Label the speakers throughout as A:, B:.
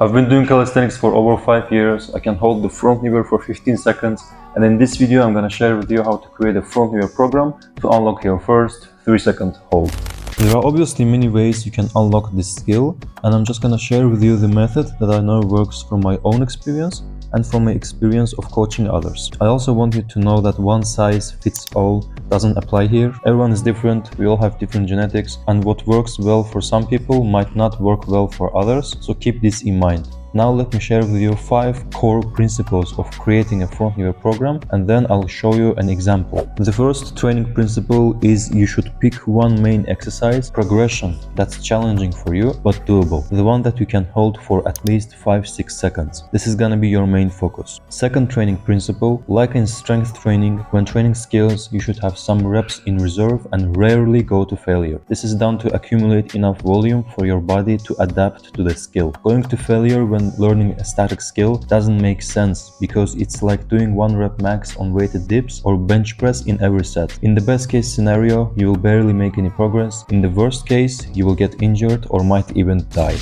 A: I've been doing calisthenics for over 5 years. I can hold the front lever for 15 seconds, and in this video I'm gonna share with you how to create a front lever program to unlock your first 3-second hold. There are obviously many ways you can unlock this skill, and I'm just gonna share with you the method that I know works from my own experience and from my experience of coaching others. I also want you to know that one size fits all doesn't apply here. Everyone is different, we all have different genetics, and what works well for some people might not work well for others, so keep this in mind. Now let me share with you 5 core principles of creating a front lever program, and then I'll show you an example. The first training principle is you should pick one main exercise progression that's challenging for you but doable. The one that you can hold for at least 5-6 seconds. This is gonna be your main focus. Second training principle, like in strength training, when training skills, you should have some reps in reserve and rarely go to failure. This is done to accumulate enough volume for your body to adapt to the skill. Going to failure when learning a static skill doesn't make sense, because it's like doing 1 rep max on weighted dips or bench press in every set. In the best case scenario, you will barely make any progress. In the worst case, you will get injured or might even die.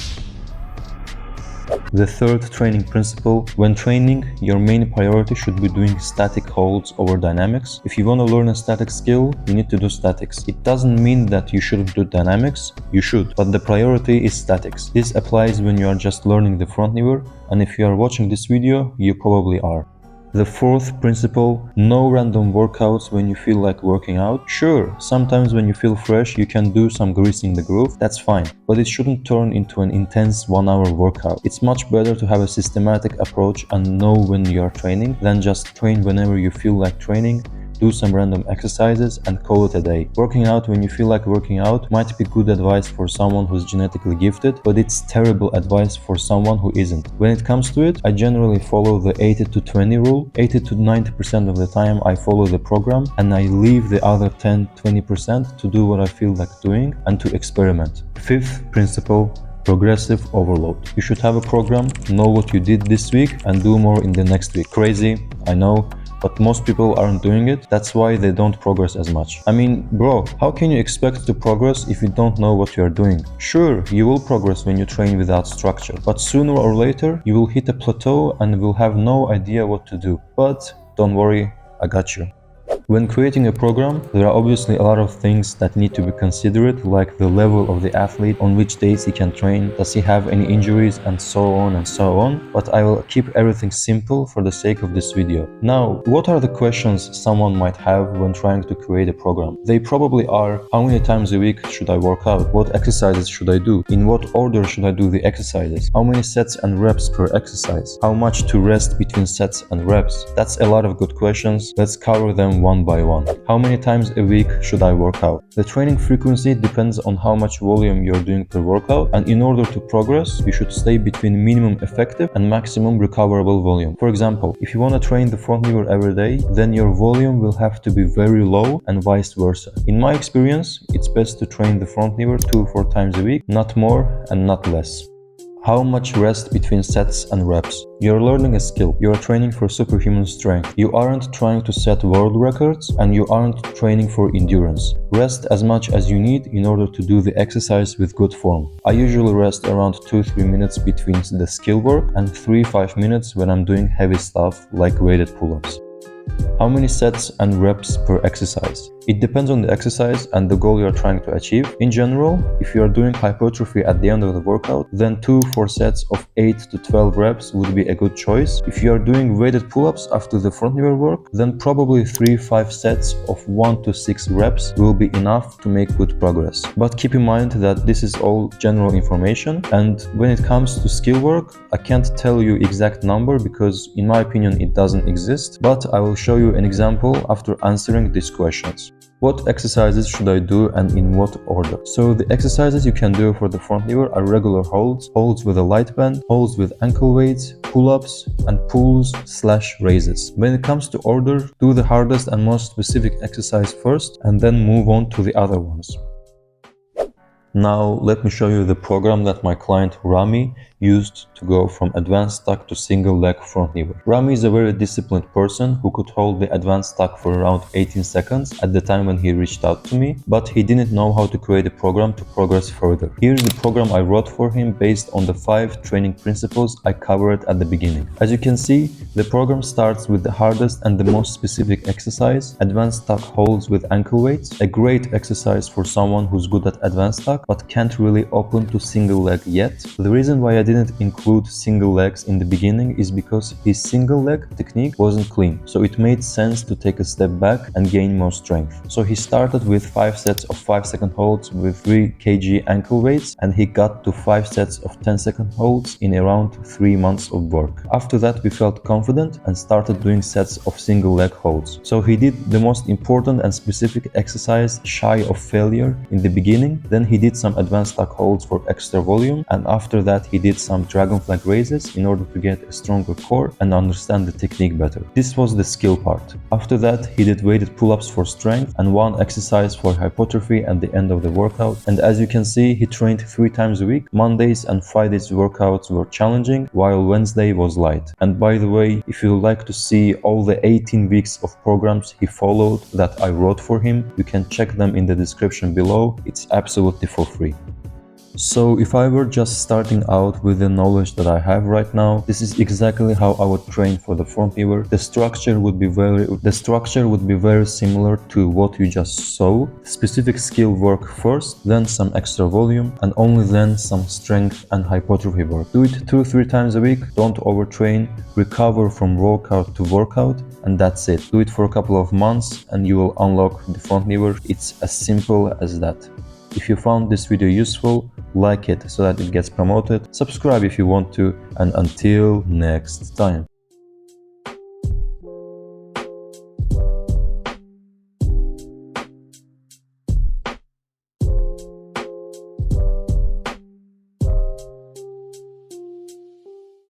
A: The third training principle, when training, your main priority should be doing static holds over dynamics. If you want to learn a static skill, you need to do statics. It doesn't mean that you shouldn't do dynamics, you should, but the priority is statics. This applies when you are just learning the front lever, and if you are watching this video, you probably are. The fourth principle, no random workouts when you feel like working out. Sure, sometimes when you feel fresh, you can do some greasing the groove, that's fine, but it shouldn't turn into an intense 1-hour workout. It's much better to have a systematic approach and know when you are training than just train whenever you feel like training, do some random exercises and call it a day. Working out when you feel like working out might be good advice for someone who's genetically gifted, but it's terrible advice for someone who isn't. When it comes to it, I generally follow the 80-20 rule. 80 to 90% of the time I follow the program, and I leave the other 10-20% to do what I feel like doing and to experiment. Fifth principle, progressive overload. You should have a program, know what you did this week and do more in the next week. Crazy, I know, but most people aren't doing it. That's why they don't progress as much. I mean, bro, how can you expect to progress if you don't know what you are doing? Sure, you will progress when you train without structure, but sooner or later you will hit a plateau and will have no idea what to do. But don't worry, I got you. When creating a program, there are obviously a lot of things that need to be considered, like the level of the athlete, on which days he can train, does he have any injuries, and so on and so on. But I will keep everything simple for the sake of this video. Now, what are the questions someone might have when trying to create a program? They probably are, how many times a week should I work out? What exercises should I do? In what order should I do the exercises? How many sets and reps per exercise? How much to rest between sets and reps? That's a lot of good questions. Let's cover them one by one. How many times a week should I work out? The training frequency depends on how much volume you're doing per workout, and in order to progress, you should stay between minimum effective and maximum recoverable volume. For example, if you want to train the front lever every day, then your volume will have to be very low and vice versa. In my experience, it's best to train the front lever 2-4 times a week, not more and not less. How much rest between sets and reps? You're learning a skill. You're training for superhuman strength. You aren't trying to set world records, and you aren't training for endurance. Rest as much as you need in order to do the exercise with good form. I usually rest around 2-3 minutes between the skill work and 3-5 minutes when I'm doing heavy stuff like weighted pull-ups. How many sets and reps per exercise? It depends on the exercise and the goal you are trying to achieve. In general, if you are doing hypertrophy at the end of the workout, then 2-4 sets of 8-12 reps would be a good choice. If you are doing weighted pull-ups after the front lever work, then probably 3-5 sets of 1-6 reps will be enough to make good progress. But keep in mind that this is all general information, and when it comes to skill work, I can't tell you exact number because in my opinion it doesn't exist, but I will show you an example after answering these questions. What exercises should I do and in what order? So the exercises you can do for the front lever are regular holds, holds with a light band, holds with ankle weights, pull-ups, and pulls/raises. When it comes to order, do the hardest and most specific exercise first and then move on to the other ones. Now let me show you the program that my client Rami used to go from advanced tuck to single leg front lever. Rami is a very disciplined person who could hold the advanced tuck for around 18 seconds at the time when he reached out to me, but he didn't know how to create a program to progress further. Here's the program I wrote for him based on the 5 training principles I covered at the beginning. As you can see, the program starts with the hardest and the most specific exercise, advanced tuck holds with ankle weights, a great exercise for someone who's good at advanced tuck but can't really open to single leg yet. The reason why I didn't include single legs in the beginning is because his single leg technique wasn't clean, so it made sense to take a step back and gain more strength. So he started with 5 sets of 5-second holds with 3 kg ankle weights, and he got to 5 sets of 10-second holds in around 3 months of work. After that we felt confident and started doing sets of single leg holds. So he did the most important and specific exercise shy of failure in the beginning, then he did some advanced tuck holds for extra volume, and after that he did some dragon flag raises in order to get a stronger core and understand the technique better. This was the skill part. After that he did weighted pull-ups for strength and 1 exercise for hypertrophy at the end of the workout, and as you can see he trained 3 times a week. Mondays and Fridays workouts were challenging while Wednesday was light. And by the way, if you would like to see all the 18 weeks of programs he followed that I wrote for him, you can check them in the description below. It's absolutely for free. So if I were just starting out with the knowledge that I have right now, this is exactly how I would train for the front lever. The structure would be very similar to what you just saw. Specific skill work first, then some extra volume, and only then some strength and hypertrophy work. Do it 2-3 times a week, don't overtrain, recover from workout to workout, and that's it. Do it for a couple of months and you will unlock the front lever. It's as simple as that. If you found this video useful, like it so that it gets promoted, subscribe if you want to, and until next time.